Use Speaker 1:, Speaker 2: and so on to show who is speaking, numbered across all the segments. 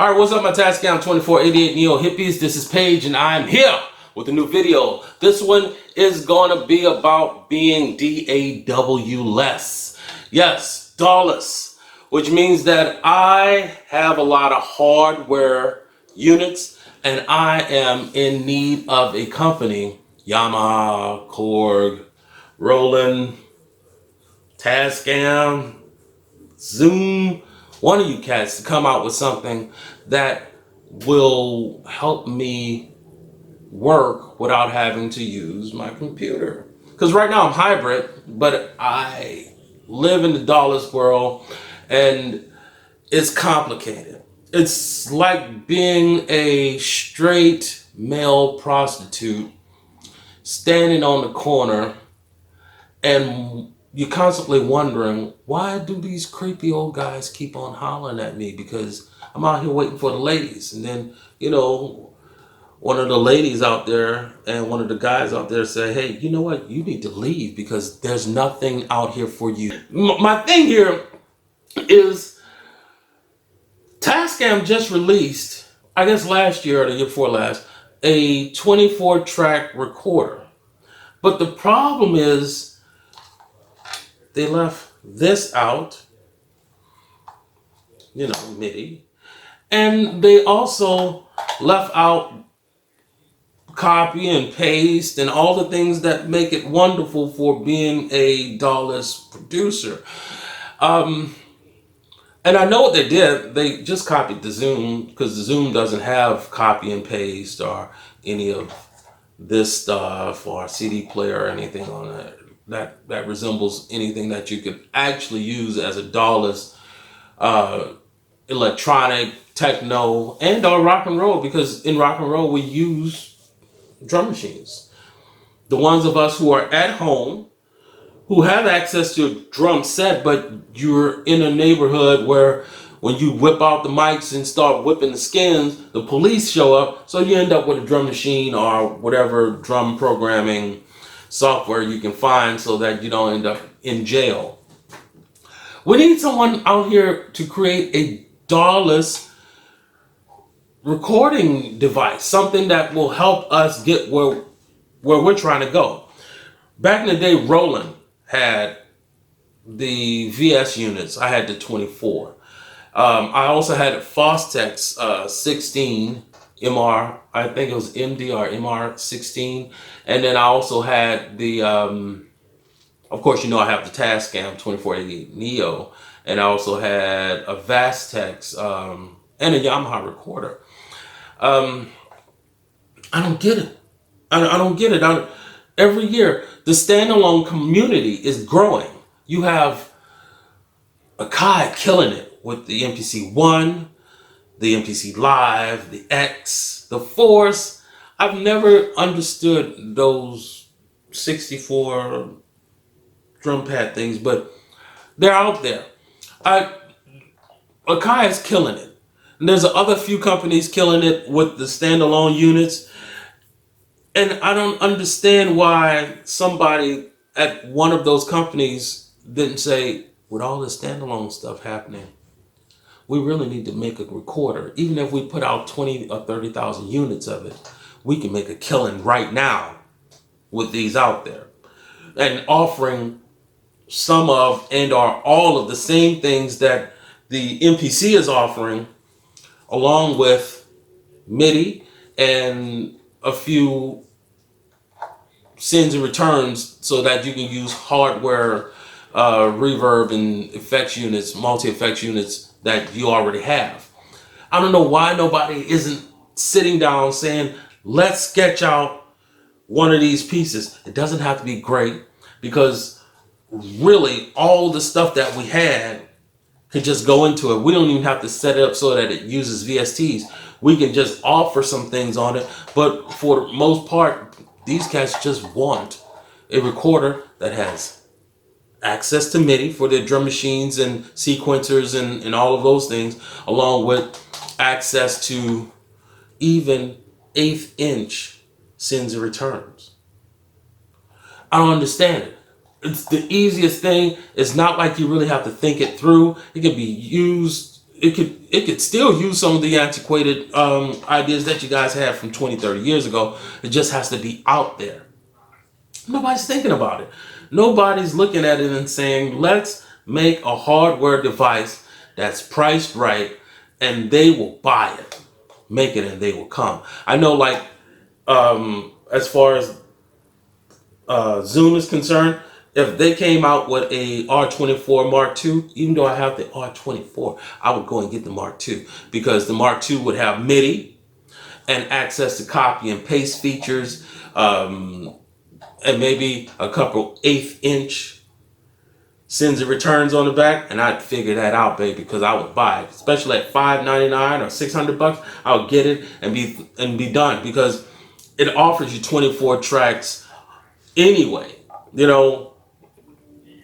Speaker 1: All right, what's up, my Tascam 2488 Neo hippies? This is Paige, and I'm here with a new video. This one is going to be about being DAW-less. Yes, Dawless, which means that I have a lot of hardware units, and I am in need of a company, Yamaha, Korg, Roland, Tascam, Zoom, one of you cats to come out with something that will help me work without having to use my computer. Because right now I'm hybrid, but I live in the Dawless world and it's complicated. It's like being a straight male prostitute standing on the corner and you're constantly wondering, why do these creepy old guys keep on hollering at me? Because I'm out here waiting for the ladies. And then, one of the ladies out there and one of the guys out there say, hey, you know what? You need to leave because there's nothing out here for you. My thing here is Tascam just released, I guess last year or the year before last, a 24-track recorder. But the problem is, they left this out, MIDI, and they also left out copy and paste and all the things that make it wonderful for being a Dawless producer. And I know what they did. They just copied the Zoom because the Zoom doesn't have copy and paste or any of this stuff or CD player or anything on it. That resembles anything that you could actually use as a Dawless electronic, techno, and or rock and roll, because in rock and roll we use drum machines. The ones of us who are at home, who have access to a drum set, but you're in a neighborhood where when you whip out the mics and start whipping the skins, the police show up, so you end up with a drum machine or whatever drum programming software you can find so that you don't end up in jail. We need someone out here to create a Dawless recording device, something that will help us get where we're trying to go. Back in the day, Roland had the VS units. I had the 24. I also had a Fostex 16 MR, I think it was MD or MR16. And then I also had the, of course, I have the Tascam 2488 Neo. And I also had a Vastex and a Yamaha recorder. I don't get it. I don't get it. Every year, the standalone community is growing. You have Akai killing it with the MPC-1, the MPC Live, the X, the Force. I've never understood those 64 drum pad things, but they're out there. Akai is killing it. And there's other few companies killing it with the standalone units. And I don't understand why somebody at one of those companies didn't say, with all this standalone stuff happening, we really need to make a recorder. Even if we put out 20 or 30,000 units of it, we can make a killing right now with these out there. And offering some of and or all of the same things that the MPC is offering, along with MIDI and a few sends and returns so that you can use hardware reverb and effects units, multi-effects units that you already have. I don't know why nobody isn't sitting down saying, let's sketch out one of these pieces. It doesn't have to be great, because really all the stuff that we had could just go into it. We don't even have to set it up so that it uses VSTs. We can just offer some things on it. But for the most part, these cats just want a recorder that has access to MIDI for their drum machines and sequencers and all of those things, along with access to even 1/8 inch sends and returns. I don't understand it. It's the easiest thing. It's not like you really have to think it through. It can be used it could still use some of the antiquated ideas that you guys had from 20, 30 years ago. It just has to be out there. Nobody's thinking about it. Nobody's looking at it and saying, let's make a hardware device that's priced right and they will buy it. Make it and they will come. I know, like, as far as Zoom is concerned, if they came out with a R24 Mark II, even though I have the R24, I would go and get the Mark II because the Mark II would have MIDI and access to copy and paste features, and maybe a couple 1/8 inch sends and returns on the back, and I'd figure that out, baby, because I would buy it, especially at $599 or $600. I would get it and be done because it offers you 24 tracks anyway. You know,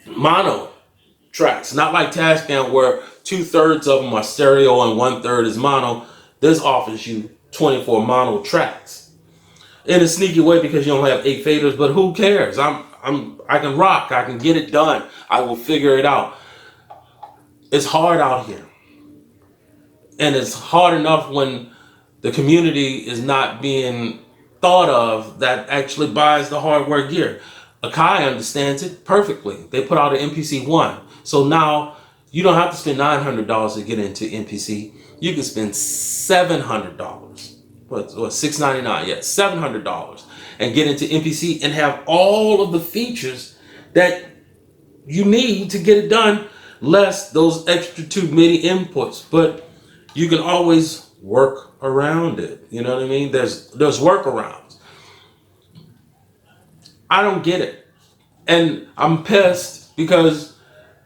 Speaker 1: mono tracks, not like Tascam where 2/3 of them are stereo and 1/3 is mono. This offers you 24 mono tracks in a sneaky way because you don't have 8 faders, but who cares? I can rock. I can get it done. I will figure it out. It's hard out here, and it's hard enough when the community is not being thought of that actually buys the hardware gear. Akai understands it perfectly. They put out an MPC-1. So now you don't have to spend $900 to get into MPC. You can spend $700. What, $699? Yeah, $700 and get into MPC and have all of the features that you need to get it done, less those extra 2 MIDI inputs. But you can always work around it. You know what I mean? There's workarounds. I don't get it. And I'm pissed because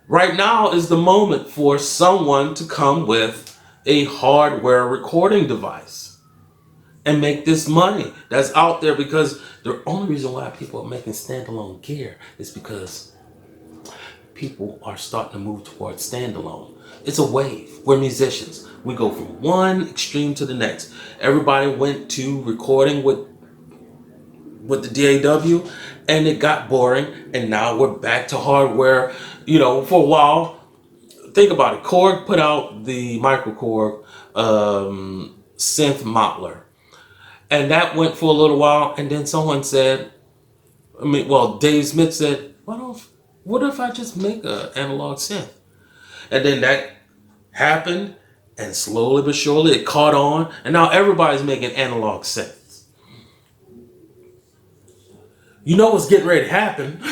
Speaker 1: right now is the moment for someone to come with a hardware recording device and make this money that's out there, because the only reason why people are making standalone gear is because people are starting to move towards standalone. It's a wave. We're musicians. We go from one extreme to the next. Everybody went to recording with the DAW and it got boring, and now we're back to hardware. You know, for a while, think about it. Korg put out the Micro Korg synth modeler, and that went for a little while, and then someone said, Dave Smith said, what if I just make an analog synth? And then that happened, and slowly but surely it caught on, and now everybody's making analog synths. You know what's getting ready to happen?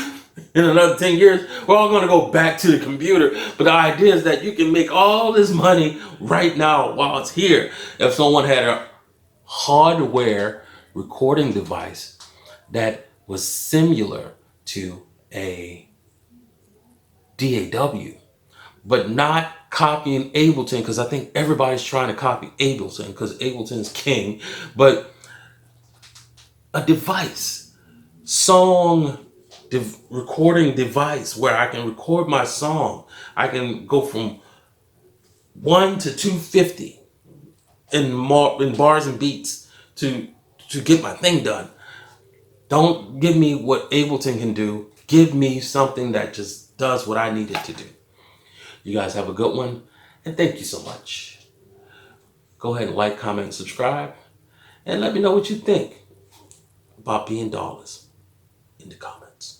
Speaker 1: In another 10 years, we're all going to go back to the computer. But the idea is that you can make all this money right now while it's here. If someone had a hardware recording device that was similar to a DAW, but not copying Ableton, because I think everybody's trying to copy Ableton because Ableton's king, but a device, recording device where I can record my song. I can go from 1 to 250 in bars and beats to get my thing done. Don't give me what Ableton can do. Give me something that just does what I need it to do. You guys have a good one, and thank you so much. Go ahead and like, comment, and subscribe, and let me know what you think about being Dawless in the comments.